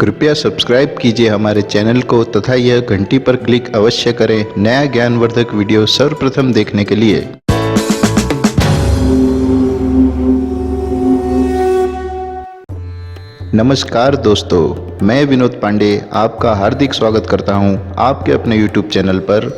कृपया सब्सक्राइब कीजिए हमारे चैनल को तथा यह घंटी पर क्लिक अवश्य करें नया ज्ञानवर्धक वीडियो सर्वप्रथम देखने के लिए। नमस्कार दोस्तों, मैं विनोद पांडे आपका हार्दिक स्वागत करता हूं आपके अपने YouTube चैनल पर।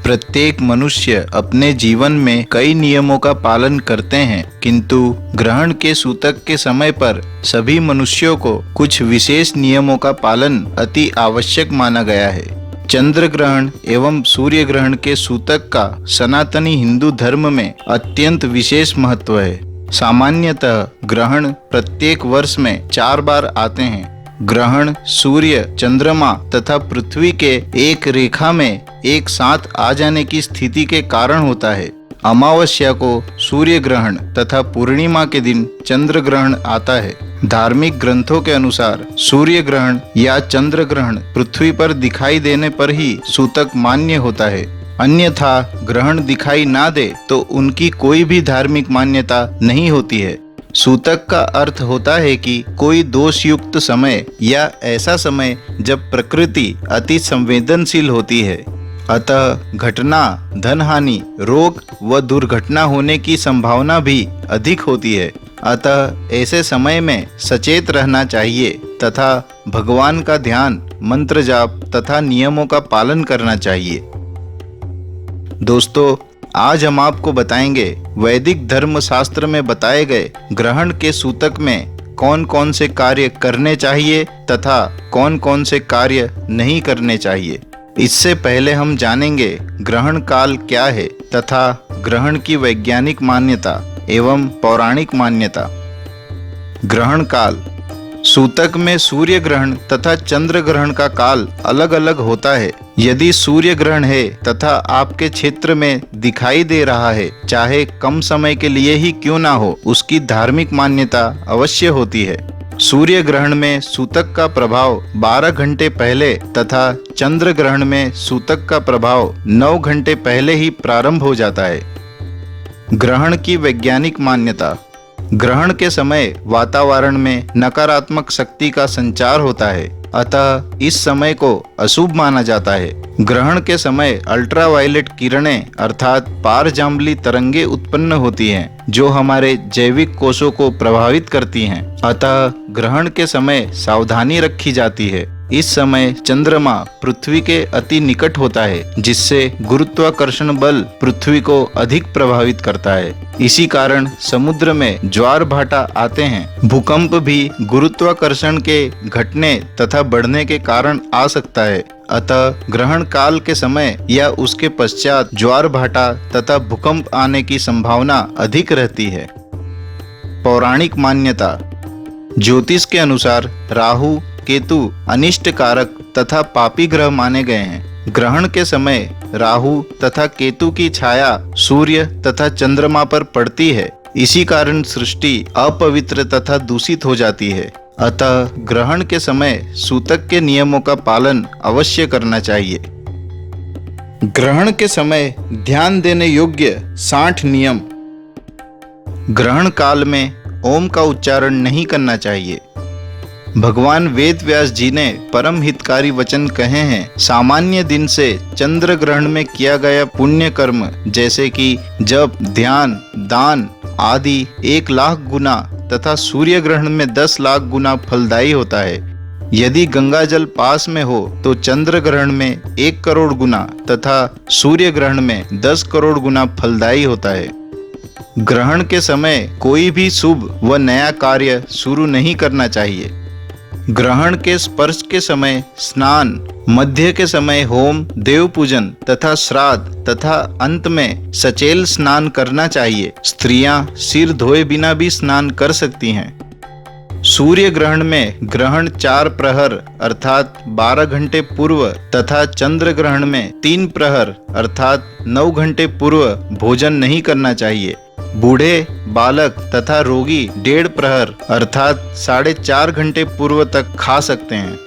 प्रत्येक मनुष्य अपने जीवन में कई नियमों का पालन करते हैं, किंतु ग्रहण के सूतक के समय पर सभी मनुष्यों को कुछ विशेष नियमों का पालन अति आवश्यक माना गया है। चंद्र ग्रहण एवं सूर्य ग्रहण के सूतक का सनातनी हिंदू धर्म में अत्यंत विशेष महत्व है। सामान्यतः ग्रहण प्रत्येक वर्ष में 4 बार आते हैं। ग्रहण सूर्य, चंद्रमा तथा पृथ्वी के एक रेखा में एक साथ आ जाने की स्थिति के कारण होता है। अमावस्या को सूर्य ग्रहण तथा पूर्णिमा के दिन चंद्र ग्रहण आता है। धार्मिक ग्रंथों के अनुसार सूर्य ग्रहण या चंद्र ग्रहण पृथ्वी पर दिखाई देने पर ही सूतक मान्य होता है, अन्यथा ग्रहण दिखाई ना दे तो उनकी कोई भी धार्मिक मान्यता नहीं होती है। सूतक का अर्थ होता है कि कोई दोषयुक्त समय या ऐसा समय जब प्रकृति अति संवेदनशील होती है, अतः घटना, धनहानि, रोग व दुर्घटना होने की संभावना भी अधिक होती है। अतः ऐसे समय में सचेत रहना चाहिए तथा भगवान का ध्यान, मंत्र जाप तथा नियमों का पालन करना चाहिए। दोस्तों, आज हम आपको बताएंगे वैदिक धर्म शास्त्र में बताए गए ग्रहण के सूतक में कौन कौन से कार्य करने चाहिए तथा कौन कौन से कार्य नहीं करने चाहिए। इससे पहले हम जानेंगे ग्रहण काल क्या है तथा ग्रहण की वैज्ञानिक मान्यता एवं पौराणिक मान्यता। ग्रहण काल। सूतक में सूर्य ग्रहण तथा चंद्र ग्रहण का काल अलग अलग होता है। यदि सूर्य ग्रहण है तथा आपके क्षेत्र में दिखाई दे रहा है, चाहे कम समय के लिए ही क्यों ना हो, उसकी धार्मिक मान्यता अवश्य होती है। सूर्य ग्रहण में सूतक का प्रभाव 12 घंटे पहले तथा चंद्र ग्रहण में सूतक का प्रभाव 9 घंटे पहले ही प्रारंभ हो जाता है। ग्रहण की वैज्ञानिक मान्यता। ग्रहण के समय वातावरण में नकारात्मक शक्ति का संचार होता है, अतः इस समय को अशुभ माना जाता है। ग्रहण के समय अल्ट्रावायलेट किरणें अर्थात पारजांबली तरंगे उत्पन्न होती हैं, जो हमारे जैविक कोशों को प्रभावित करती हैं। अतः ग्रहण के समय सावधानी रखी जाती है। इस समय चंद्रमा पृथ्वी के अति निकट होता है, जिससे गुरुत्वाकर्षण बल पृथ्वी को अधिक प्रभावित करता है। इसी कारण समुद्र में ज्वार भाटा आते हैं। भूकंप भी गुरुत्वाकर्षण के घटने तथा बढ़ने के कारण आ सकता है। अतः ग्रहण काल के समय या उसके पश्चात ज्वार भाटा तथा भूकंप आने की संभावना अधिक रहती है। पौराणिक मान्यता। ज्योतिष के अनुसार राहु, केतु अनिष्ट कारक तथा पापी ग्रह माने गए हैं। ग्रहण के समय राहु तथा केतु की छाया सूर्य तथा चंद्रमा पर पड़ती है। इसी कारण सृष्टि अपवित्र तथा दूषित हो जाती है। अतः ग्रहण के समय सूतक के नियमों का पालन अवश्य करना चाहिए। ग्रहण के समय ध्यान देने योग्य 60 नियम। ग्रहण काल में ओम का उच्चारण नहीं करना चाहिए। भगवान वेद व्यास जी ने परम हितकारी वचन कहे हैं। सामान्य दिन से चंद्र ग्रहण में किया गया पुण्य कर्म जैसे कि जप, ध्यान, दान आदि 1 लाख गुना तथा सूर्य ग्रहण में 10 लाख गुना फलदायी होता है। यदि गंगा जल पास में हो तो चंद्र ग्रहण में 1 करोड़ गुना तथा सूर्य ग्रहण में 10 करोड़ गुना फलदायी होता है। ग्रहण के समय कोई भी शुभ व नया कार्य शुरू नहीं करना चाहिए। ग्रहण के स्पर्श के समय स्नान, मध्य के समय होम, देव पूजन तथा श्राद्ध तथा अंत में सचेल स्नान करना चाहिए। स्त्रियां सिर धोए बिना भी स्नान कर सकती हैं। सूर्य ग्रहण में ग्रहण 4 प्रहर अर्थात 12 घंटे पूर्व तथा चंद्र ग्रहण में 3 प्रहर अर्थात 9 घंटे पूर्व भोजन नहीं करना चाहिए। बूढ़े, बालक तथा रोगी 1.5 प्रहर अर्थात 4.5 घंटे पूर्व तक खा सकते हैं।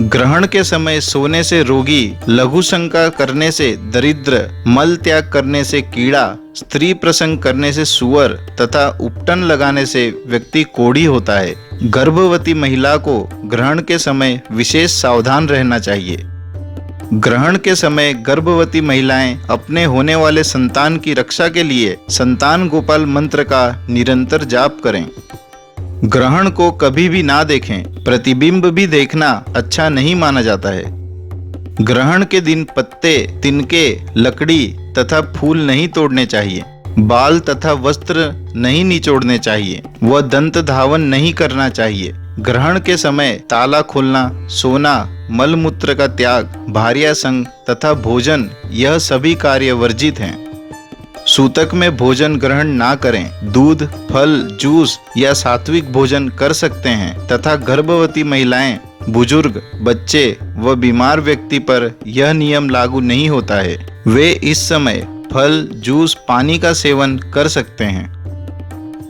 ग्रहण के समय सोने से रोगी, लघु शंका करने से दरिद्र, मल त्याग करने से कीड़ा, स्त्री प्रसंग करने से सुअर तथा उपटन लगाने से व्यक्ति कोढ़ी होता है। गर्भवती महिला को ग्रहण के समय विशेष सावधान रहना चाहिए। ग्रहण के समय गर्भवती महिलाएं अपने होने वाले संतान की रक्षा के लिए संतान गोपाल मंत्र का निरंतर जाप करें। ग्रहण को कभी भी ना देखें। प्रतिबिंब भी देखना अच्छा नहीं माना जाता है। ग्रहण के दिन पत्ते, तिनके, लकड़ी तथा फूल नहीं तोड़ने चाहिए। बाल तथा वस्त्र नहीं निचोड़ने चाहिए व दंत धावन नहीं करना चाहिए। ग्रहण के समय ताला खोलना, सोना, मलमूत्र का त्याग, भार्या संग तथा भोजन, यह सभी कार्य वर्जित हैं। सूतक में भोजन ग्रहण ना करें। दूध, फल, जूस या सात्विक भोजन कर सकते हैं तथा गर्भवती महिलाएं, बुजुर्ग, बच्चे व बीमार व्यक्ति पर यह नियम लागू नहीं होता है। वे इस समय फल, जूस, पानी का सेवन कर सकते हैं।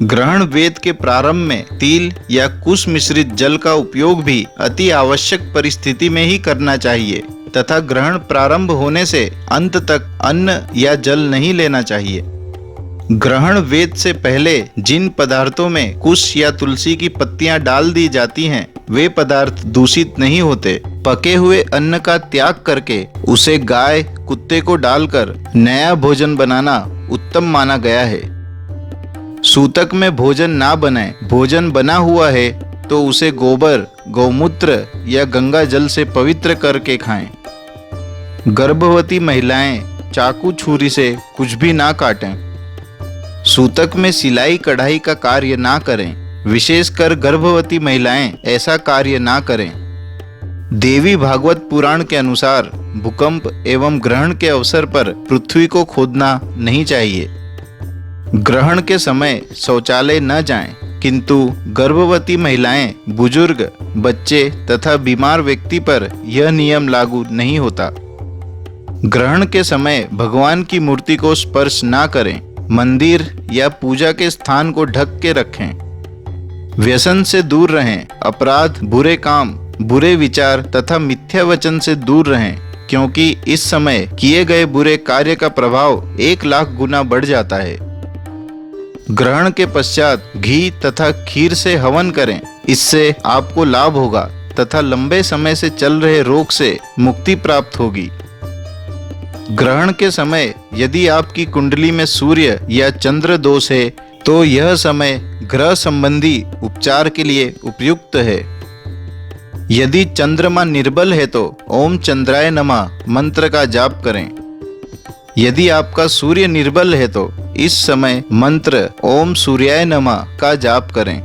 ग्रहण वेद के प्रारंभ में तिल या कुश मिश्रित जल का उपयोग भी अति आवश्यक परिस्थिति में ही करना चाहिए तथा ग्रहण प्रारंभ होने से अंत तक अन्न या जल नहीं लेना चाहिए। ग्रहण वेद से पहले जिन पदार्थों में कुश या तुलसी की पत्तियां डाल दी जाती हैं, वे पदार्थ दूषित नहीं होते। पके हुए अन्न का त्याग करके उसे गाय, कुत्ते को डालकर नया भोजन बनाना उत्तम माना गया है। सूतक में भोजन ना बनाए। भोजन बना हुआ है तो उसे गोबर, गौमूत्र या गंगा जल से पवित्र करके खाएं। गर्भवती महिलाएं चाकू छुरी से कुछ भी ना काटें। सूतक में सिलाई कढ़ाई का कार्य ना करें। विशेषकर गर्भवती महिलाएं ऐसा कार्य ना करें। देवी भागवत पुराण के अनुसार भूकंप एवं ग्रहण के अवसर पर पृथ्वी को खोदना नहीं चाहिए। ग्रहण के समय शौचालय न जाएं, किंतु गर्भवती महिलाएं, बुजुर्ग, बच्चे तथा बीमार व्यक्ति पर यह नियम लागू नहीं होता। ग्रहण के समय भगवान की मूर्ति को स्पर्श ना करें। मंदिर या पूजा के स्थान को ढक के रखें। व्यसन से दूर रहें। अपराध, बुरे काम, बुरे विचार तथा मिथ्या वचन से दूर रहें, क्योंकि इस समय किए गए बुरे कार्य का प्रभाव 1,00,000 गुना बढ़ जाता है। ग्रहण के पश्चात घी तथा खीर से हवन करें। इससे आपको लाभ होगा तथा लंबे समय से चल रहे रोग से मुक्ति प्राप्त होगी। ग्रहण के समय यदि आपकी कुंडली में सूर्य या चंद्र दोष है तो यह समय ग्रह संबंधी उपचार के लिए उपयुक्त है। यदि चंद्रमा निर्बल है तो ओम चंद्राय नमः मंत्र का जाप करें। यदि आपका सूर्य निर्बल है तो इस समय मंत्र ओम सूर्याय नमः का जाप करें।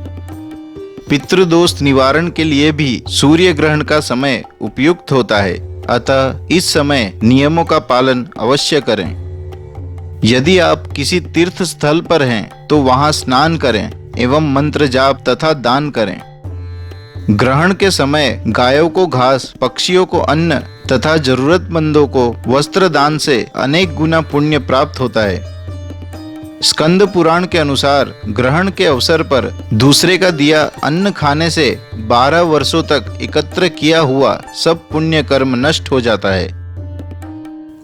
पितृदोष निवारण के लिए भी सूर्य ग्रहण का समय उपयुक्त होता है, अतः इस समय नियमों का पालन अवश्य करें। यदि आप किसी तीर्थ स्थल पर हैं तो वहां स्नान करें एवं मंत्र जाप तथा दान करें। ग्रहण के समय गायों को घास, पक्षियों को अन्न तथा जरूरतमंदों को वस्त्र दान से अनेक गुना पुण्य प्राप्त होता है। स्कंद पुराण के अनुसार ग्रहण के अवसर पर दूसरे का दिया अन्न खाने से 12 वर्षों तक एकत्र किया हुआ सब पुण्य कर्म नष्ट हो जाता है।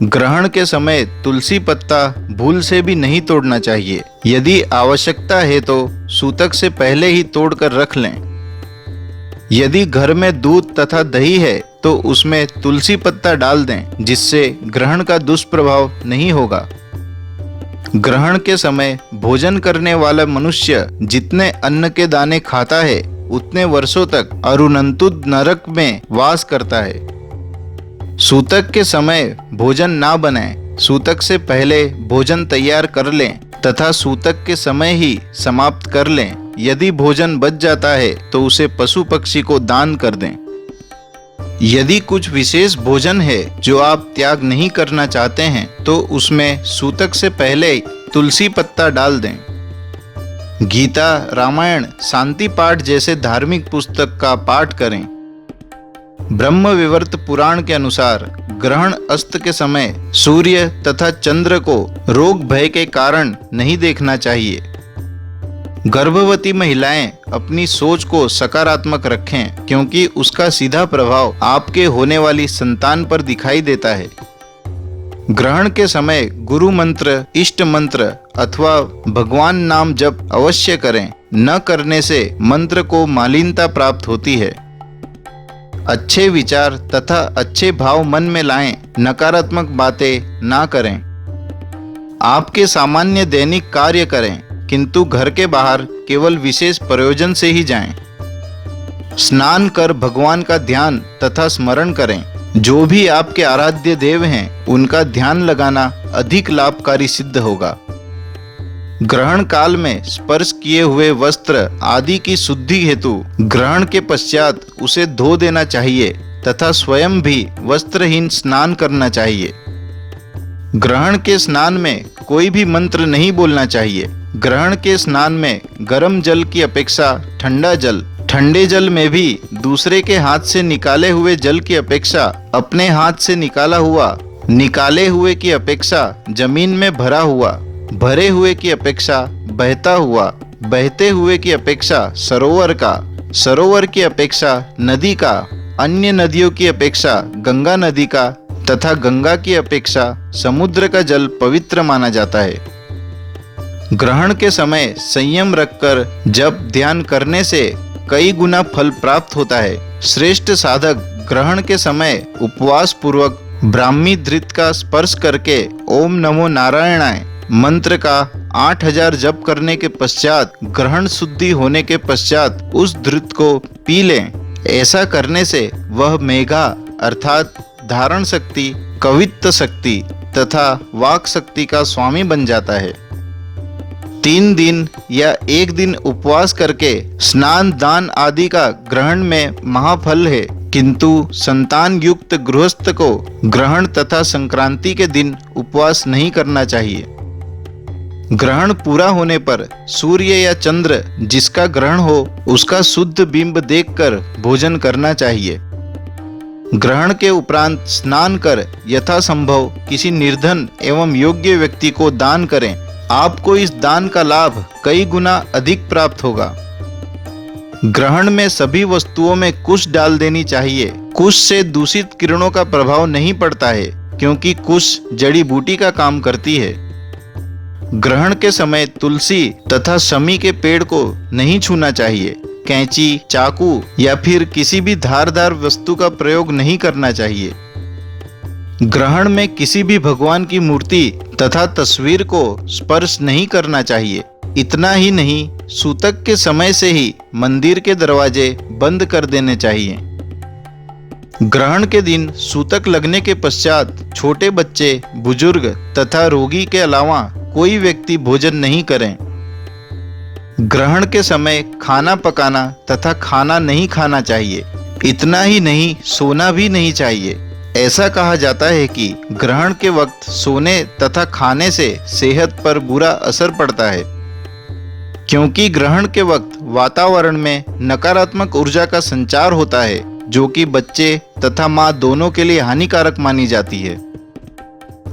ग्रहण के समय तुलसी पत्ता भूल से भी नहीं तोड़ना चाहिए। यदि आवश्यकता है तो सूतक से पहले ही तोड़कर रख लें। यदि घर में दूध तथा दही है तो उसमें तुलसी पत्ता डाल दें, जिससे ग्रहण का दुष्प्रभाव नहीं होगा। ग्रहण के समय भोजन करने वाला मनुष्य जितने अन्न के दाने खाता है उतने वर्षों तक अरुणंतुद नरक में वास करता है। सूतक के समय भोजन ना बनाएं। सूतक से पहले भोजन तैयार कर लें तथा सूतक के समय ही समाप्त कर लें। यदि भोजन बच जाता है तो उसे पशु पक्षी को दान कर दें। यदि कुछ विशेष भोजन है जो आप त्याग नहीं करना चाहते हैं तो उसमें सूतक से पहले तुलसी पत्ता डाल दें। गीता, रामायण, शांति पाठ जैसे धार्मिक पुस्तक का पाठ करें। ब्रह्म विवर्त पुराण के अनुसार ग्रहण अस्त के समय सूर्य तथा चंद्र को रोग भय के कारण नहीं देखना चाहिए। गर्भवती महिलाएं अपनी सोच को सकारात्मक रखें, क्योंकि उसका सीधा प्रभाव आपके होने वाली संतान पर दिखाई देता है। ग्रहण के समय गुरु मंत्र, इष्ट मंत्र अथवा भगवान नाम जप अवश्य करें। न करने से मंत्र को मालिनता प्राप्त होती है। अच्छे विचार तथा अच्छे भाव मन में लाएं, नकारात्मक बातें ना करें। आपके सामान्य दैनिक कार्य करें, किंतु घर के बाहर केवल विशेष प्रयोजन से ही जाएं। स्नान कर भगवान का ध्यान तथा स्मरण करें। जो भी आपके आराध्य देव हैं, उनका ध्यान लगाना अधिक लाभकारी सिद्ध होगा। ग्रहण काल में स्पर्श किए हुए वस्त्र आदि की शुद्धि हेतु ग्रहण के पश्चात उसे धो देना चाहिए तथा स्वयं भी वस्त्रहीन स्नान करना चाहिए। ग्रहण के स्नान में कोई भी मंत्र नहीं बोलना चाहिए। ग्रहण के स्नान में गर्म जल की अपेक्षा ठंडे जल में भी दूसरे के हाथ से निकाले हुए जल की अपेक्षा अपने हाथ से निकाले हुए की अपेक्षा जमीन में भरा हुआ, भरे हुए की अपेक्षा बहता हुआ, बहते हुए की अपेक्षा सरोवर की अपेक्षा नदी का, अन्य नदियों की अपेक्षा गंगा नदी का तथा गंगा की अपेक्षा समुद्र का जल पवित्र माना जाता है। ग्रहण के समय संयम रखकर जप ध्यान करने से कई गुना फल प्राप्त होता है। श्रेष्ठ साधक ग्रहण के समय उपवास पूर्वक ब्राह्मी धृत का स्पर्श करके ओम नमो नारायणाय मंत्र का 8000 जप करने के पश्चात ग्रहण शुद्धि होने के पश्चात उस धृत को पी लें। ऐसा करने से वह मेघा अर्थात धारण शक्ति, कवित्व शक्ति तथा वाक शक्ति का स्वामी बन जाता है। 3 दिन या 1 दिन उपवास करके स्नान दान आदि का ग्रहण में महाफल है, किंतु संतान युक्त गृहस्थ को ग्रहण तथा संक्रांति के दिन उपवास नहीं करना चाहिए। ग्रहण पूरा होने पर सूर्य या चंद्र जिसका ग्रहण हो उसका शुद्ध बिंब देखकर भोजन करना चाहिए। ग्रहण के उपरांत स्नान कर यथासंभव किसी निर्धन एवं योग्य व्यक्ति को दान करें। आपको इस दान का लाभ कई गुना अधिक प्राप्त होगा। ग्रहण में सभी वस्तुओं में कुश डाल देनी चाहिए। कुश से दूषित किरणों का प्रभाव नहीं पड़ता है, क्योंकि कुश जड़ी बूटी का काम करती है। ग्रहण के समय तुलसी तथा शमी के पेड़ को नहीं छूना चाहिए। कैंची, चाकू या फिर किसी भी धारदार वस्तु का प्रयोग नहीं करना चाहिए। ग्रहण में किसी भी भगवान की मूर्ति तथा तस्वीर को स्पर्श नहीं करना चाहिए। इतना ही नहीं, सूतक के समय से ही मंदिर के दरवाजे बंद कर देने चाहिए। ग्रहण के दिन सूतक लगने के पश्चात छोटे बच्चे, बुजुर्ग तथा रोगी के अलावा कोई व्यक्ति भोजन नहीं करें। ग्रहण के समय खाना पकाना तथा खाना नहीं खाना चाहिए। इतना ही नहीं, सोना भी नहीं चाहिए। ऐसा कहा जाता है कि ग्रहण के वक्त सोने तथा खाने से सेहत पर बुरा असर पड़ता है, क्योंकि ग्रहण के वक्त वातावरण में नकारात्मक ऊर्जा का संचार होता है, जो कि बच्चे तथा माँ दोनों के लिए हानिकारक मानी जाती है।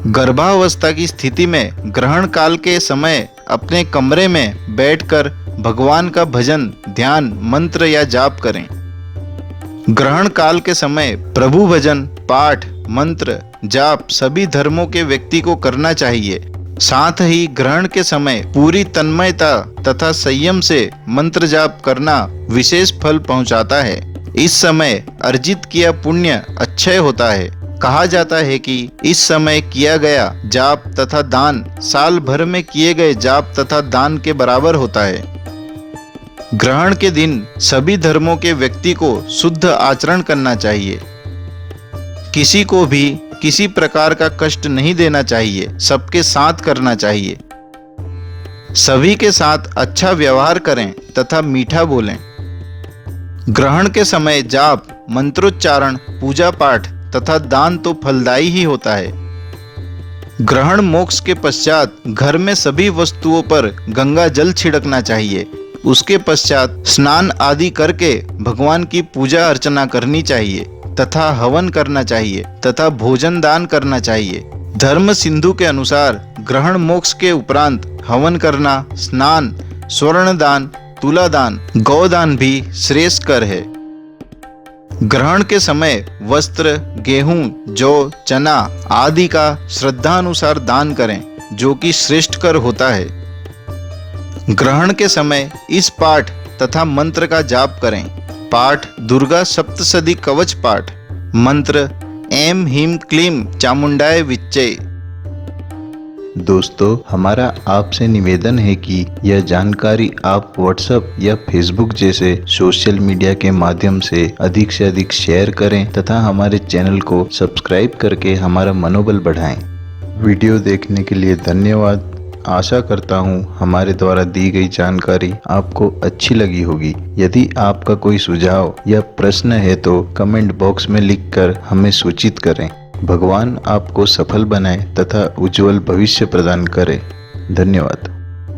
गर्भावस्था की स्थिति में ग्रहण काल के समय अपने कमरे में बैठकर भगवान का भजन, ध्यान, मंत्र या जाप करें। ग्रहण काल के समय प्रभु भजन, पाठ, मंत्र, जाप सभी धर्मों के व्यक्ति को करना चाहिए। साथ ही ग्रहण के समय पूरी तन्मयता तथा संयम से मंत्र जाप करना विशेष फल पहुंचाता है। इस समय अर्जित किया पुण्य अक्षय होता है। कहा जाता है कि इस समय किया गया जाप तथा दान साल भर में किए गए जाप तथा दान के बराबर होता है। ग्रहण के दिन सभी धर्मों के व्यक्ति को शुद्ध आचरण करना चाहिए। किसी को भी किसी प्रकार का कष्ट नहीं देना चाहिए। सबके साथ करना चाहिए। सभी के साथ अच्छा व्यवहार करें तथा मीठा बोलें। ग्रहण के समय जाप, मंत्रोच्चारण, पूजा पाठ तथा दान तो फलदायी ही होता है। ग्रहण मोक्ष के पश्चात घर में सभी वस्तुओं पर गंगा जल छिड़कना चाहिए। उसके पश्चात स्नान आदि करके भगवान की पूजा अर्चना करनी चाहिए तथा हवन करना चाहिए तथा भोजन दान करना चाहिए। धर्म सिंधु के अनुसार ग्रहण मोक्ष के उपरांत हवन करना, स्नान, स्वर्ण दान, तुलादान, गौदान भी श्रेष्ठकर है। ग्रहण के समय वस्त्र, गेहूं, जौ, चना आदि का श्रद्धानुसार दान करें, जो कि श्रेष्ठकर होता है। ग्रहण के समय इस पाठ तथा मंत्र का जाप करें। पाठ दुर्गा सप्तशती कवच पाठ। मंत्र ऐं ह्रीं क्लीं चामुंडाय विच्चे। दोस्तों, हमारा आपसे निवेदन है कि यह जानकारी आप व्हाट्सएप या फेसबुक जैसे सोशल मीडिया के माध्यम से अधिक शेयर करें तथा हमारे चैनल को सब्सक्राइब करके हमारा मनोबल बढ़ाएं। वीडियो देखने के लिए धन्यवाद। आशा करता हूँ हमारे द्वारा दी गई जानकारी आपको अच्छी लगी होगी। यदि आपका कोई सुझाव या प्रश्न है तो कमेंट बॉक्स में लिखकर हमें सूचित करें। भगवान आपको सफल बनाए तथा उज्जवल भविष्य प्रदान करे। धन्यवाद।